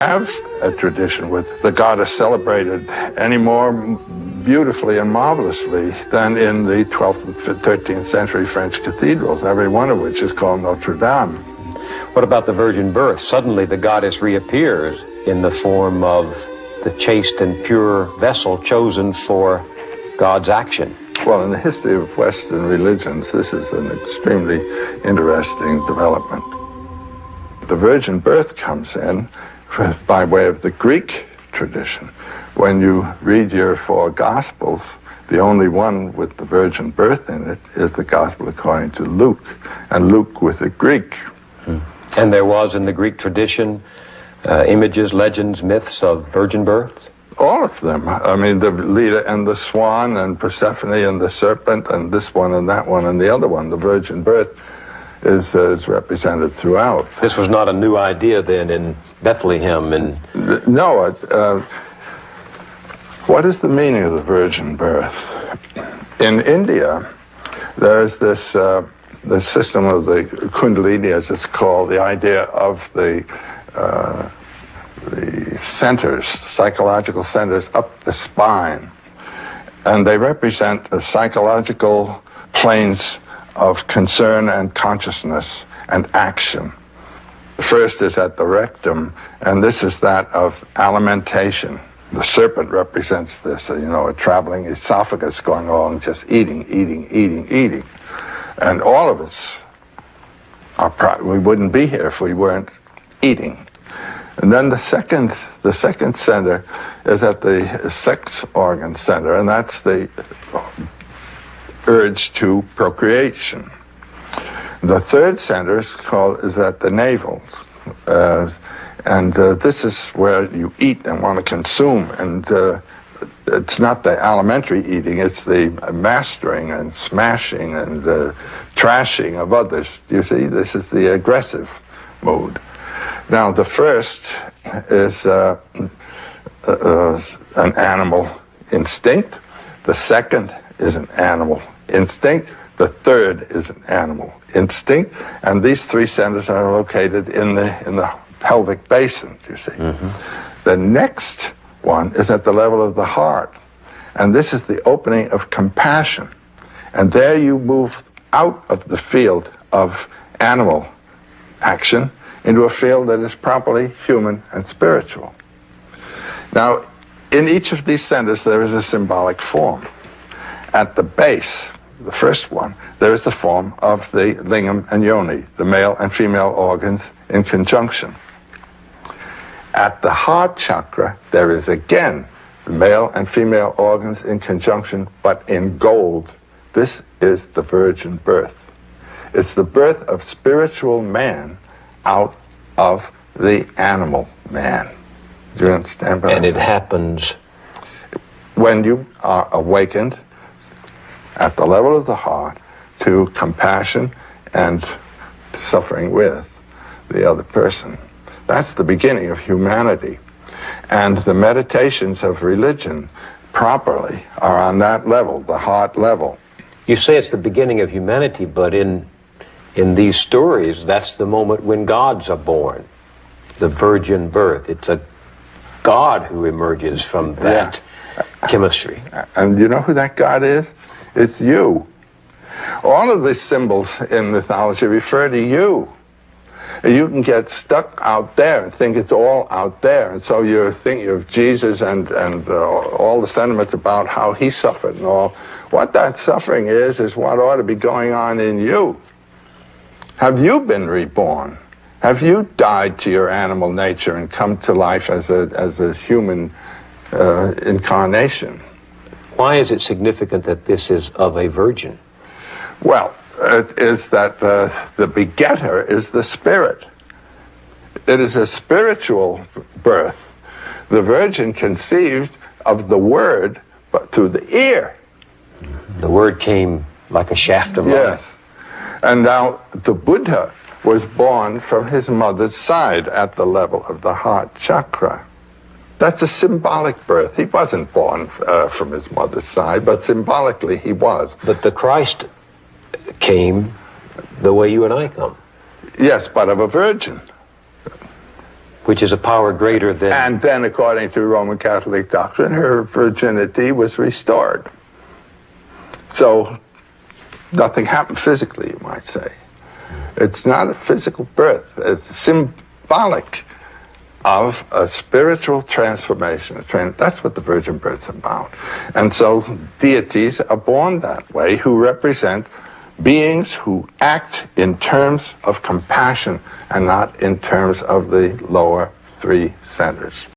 have a tradition with the goddess celebrated any more beautifully and marvelously than in the 12th and 13th century French cathedrals, every one of which is called Notre Dame. What about the virgin birth? Suddenly the goddess reappears in the form of the chaste and pure vessel chosen for God's action. Well, in the history of Western religions, this is an extremely interesting development. The virgin birth comes in by way of the Greek tradition. When you read your four Gospels, the only one with the virgin birth in it is the Gospel according to Luke, and Luke with a Greek. And there was in the Greek tradition images, legends, myths of virgin birth? All of them. I mean, the Leda and the swan, and Persephone and the serpent, and this one and that one and the other one. The virgin birth is represented throughout. This was not a new idea then in Bethlehem and... No. What is the meaning of the virgin birth? In India, there's this the system of the Kundalini, as it's called, the idea of the centers, psychological centers up the spine. And they represent the psychological planes of concern and consciousness and action. The first is at the rectum, and this is that of alimentation. The serpent represents this, a traveling esophagus going along, just eating. And all of us, we wouldn't be here if we weren't eating. And then the second center is at the sex organ center, and that's the urge to procreation. The third center is at the navel, and this is where you eat and want to consume, and it's not the alimentary eating, it's the mastering and smashing and trashing of others. You see, this is the aggressive mood. Now, the first is an animal instinct. The second is an animal instinct. The third is an animal instinct. And these three centers are located in the pelvic basin, you see. Mm-hmm. The next one is at the level of the heart. And this is the opening of compassion. And there you move out of the field of animal action into a field that is properly human and spiritual. Now, in each of these centers, there is a symbolic form. At the base, the first one, there is the form of the lingam and yoni, the male and female organs in conjunction. At the heart chakra, there is again the male and female organs in conjunction, but in gold. This is the virgin birth. It's the birth of spiritual man out of the animal man. Do you understand? And it happens when you are awakened at the level of the heart to compassion and suffering with the other person. That's the beginning of humanity. And the meditations of religion properly are on that level, the heart level. You say it's the beginning of humanity, but in these stories, that's the moment when gods are born, the virgin birth. It's a God who emerges from that chemistry. And you know who that God is? It's you. All of these symbols in mythology refer to you. You can get stuck out there and think it's all out there. And so you're thinking of Jesus and all the sentiments about how he suffered and all. What that suffering is what ought to be going on in you. Have you been reborn? Have you died to your animal nature and come to life as a human incarnation? Why is it significant that this is of a virgin? Well, it is that the begetter is the spirit. It is a spiritual birth. The virgin conceived of the word, but through the ear. The word came like a shaft of light. Yes. And now the Buddha was born from his mother's side at the level of the heart chakra. That's a symbolic birth. He wasn't born from his mother's side, but symbolically he was. But the Christ came the way you and I come. Yes, but of a virgin. Which is a power greater than... And then, according to Roman Catholic doctrine, her virginity was restored. So nothing happened physically, you might say. It's not a physical birth. It's symbolic of a spiritual transformation. That's what the virgin birth's about. And so deities are born that way, who represent beings who act in terms of compassion and not in terms of the lower three centers.